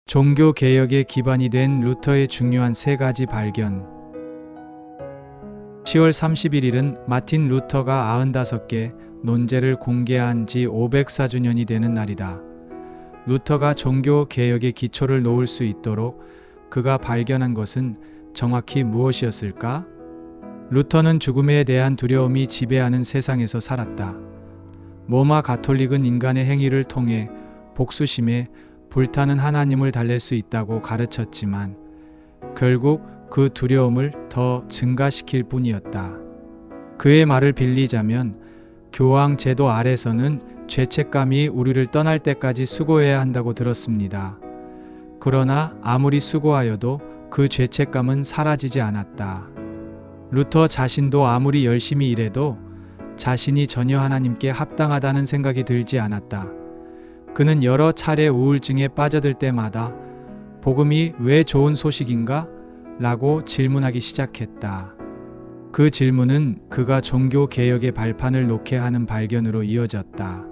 종교 개혁의 기반이 된 루터의 중요한 세 가지 발견. 10월 31일은 마틴 루터가 95개 논제를 공개한 지 504주년이 되는 날이다. 루터가 종교 개혁의 기초를 놓을 수 있도록 그가 발견한 것은 정확히 무엇이었을까? 루터는 죽음에 대한 두려움이 지배하는 세상에서 살았다. 로마 가톨릭은 인간의 행위를 통해 복수심에 불타는 하나님을 달랠 수 있다고 가르쳤지만 결국 그 두려움을 더 증가시킬 뿐이었다. 그의 말을 빌리자면 교황 제도 아래서는 죄책감이 우리를 떠날 때까지 수고해야 한다고 들었습니다. 그러나 아무리 수고하여도 그 죄책감은 사라지지 않았다. 루터 자신도 아무리 열심히 일해도 자신이 전혀 하나님께 합당하다는 생각이 들지 않았다. 그는 여러 차례 우울증에 빠져들 때마다 복음이 왜 좋은 소식인가? 라고 질문하기 시작했다. 그 질문은 그가 종교 개혁의 발판을 놓게 하는 발견으로 이어졌다.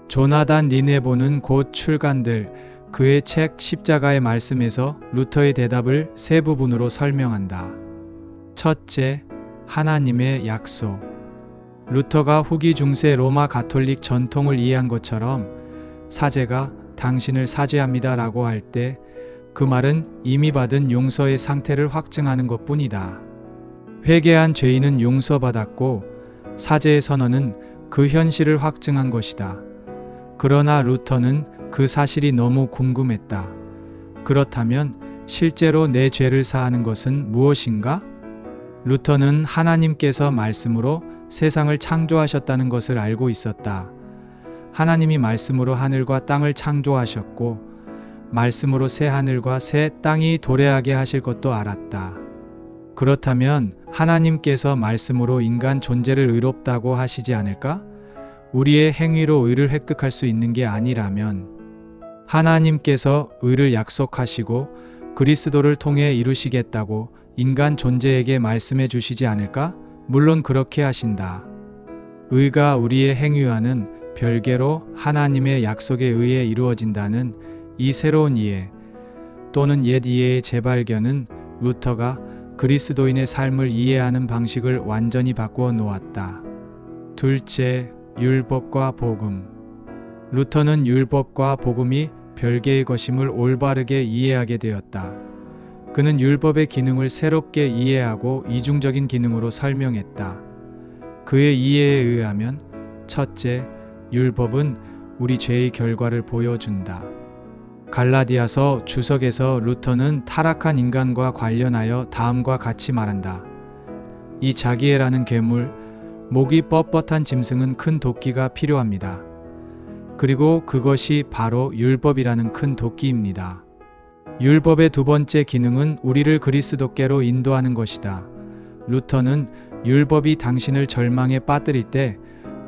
조나단 니네보는 곧 출간될 그의 책 십자가의 말씀에서 루터의 대답을 세 부분으로 설명한다. 첫째, 하나님의 약속. 루터가 후기 중세 로마 가톨릭 전통을 이해한 것처럼 사제가 당신을 사죄합니다 라고 할 때 그 말은 이미 받은 용서의 상태를 확증하는 것뿐이다. 회개한 죄인은 용서받았고 사제의 선언은 그 현실을 확증한 것이다. 그러나 루터는 그 사실이 너무 궁금했다. 그렇다면 실제로 내 죄를 사하는 것은 무엇인가? 루터는 하나님께서 말씀으로 세상을 창조하셨다는 것을 알고 있었다. 하나님이 말씀으로 하늘과 땅을 창조하셨고 말씀으로 새 하늘과 새 땅이 도래하게 하실 것도 알았다. 그렇다면 하나님께서 말씀으로 인간 존재를 의롭다고 하시지 않을까? 우리의 행위로 의를 획득할 수 있는 게 아니라면 하나님께서 의를 약속하시고 그리스도를 통해 이루시겠다고 인간 존재에게 말씀해 주시지 않을까? 물론 그렇게 하신다. 의가 우리의 행위와는 별개로 하나님의 약속에 의해 이루어진다는 이 새로운 이해 또는 옛 이해의 재발견은 루터가 그리스도인의 삶을 이해하는 방식을 완전히 바꾸어 놓았다. 둘째, 율법과 복음. 루터는 율법과 복음이 별개의 것임을 올바르게 이해하게 되었다. 그는 율법의 기능을 새롭게 이해하고 이중적인 기능으로 설명했다. 그의 이해에 의하면 첫째, 율법은 우리 죄의 결과를 보여준다. 갈라디아서 주석에서 루터는 타락한 인간과 관련하여 다음과 같이 말한다. 이 자기애라는 괴물, 목이 뻣뻣한 짐승은 큰 도끼가 필요합니다. 그리고 그것이 바로 율법이라는 큰 도끼입니다. 율법의 두 번째 기능은 우리를 그리스도께로 인도하는 것이다. 루터는 율법이 당신을 절망에 빠뜨릴 때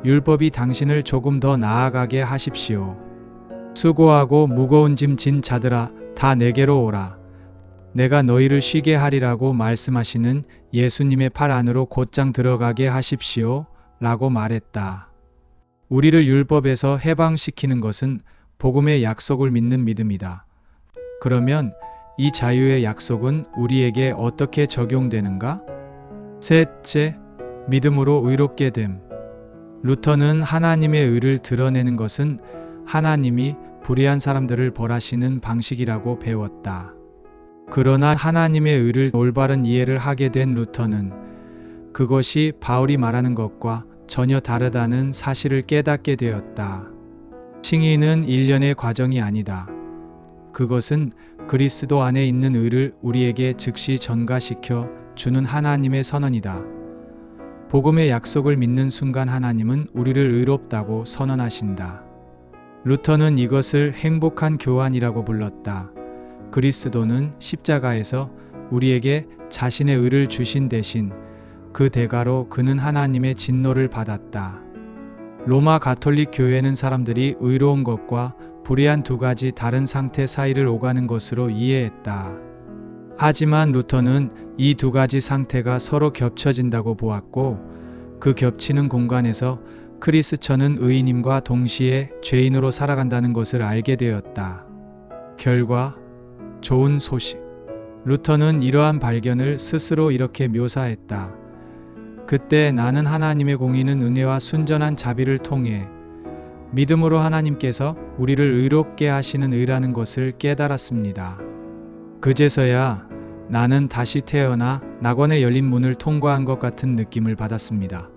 율법이 당신을 조금 더 나아가게 하십시오. 수고하고 무거운 짐 진 자들아 다 내게로 오라. 내가 너희를 쉬게 하리라고 말씀하시는 예수님의 팔 안으로 곧장 들어가게 하십시오. 라고 말했다. 우리를 율법에서 해방시키는 것은 복음의 약속을 믿는 믿음이다. 그러면 이 자유의 약속은 우리에게 어떻게 적용되는가? 셋째, 믿음으로 의롭게 됨. 루터는 하나님의 의를 드러내는 것은 하나님이 불의한 사람들을 벌하시는 방식이라고 배웠다. 그러나 하나님의 의를 올바른 이해를 하게 된 루터는 그것이 바울이 말하는 것과 전혀 다르다는 사실을 깨닫게 되었다. 칭의는 일련의 과정이 아니다. 그것은 그리스도 안에 있는 의를 우리에게 즉시 전가시켜 주는 하나님의 선언이다. 복음의 약속을 믿는 순간 하나님은 우리를 의롭다고 선언하신다. 루터는 이것을 행복한 교환이라고 불렀다. 그리스도는 십자가에서 우리에게 자신의 의를 주신 대신 그 대가로 그는 하나님의 진노를 받았다. 로마 가톨릭 교회는 사람들이 의로운 것과 불의한 두 가지 다른 상태 사이를 오가는 것으로 이해했다. 하지만 루터는 이 두 가지 상태가 서로 겹쳐진다고 보았고 그 겹치는 공간에서 크리스천은 의인임과 동시에 죄인으로 살아간다는 것을 알게 되었다. 결과 좋은 소식. 루터는 이러한 발견을 스스로 이렇게 묘사했다. 그때 나는 하나님의 공의는 은혜와 순전한 자비를 통해 믿음으로 하나님께서 우리를 의롭게 하시는 의라는 것을 깨달았습니다. 그제서야 나는 다시 태어나 낙원의 열린 문을 통과한 것 같은 느낌을 받았습니다.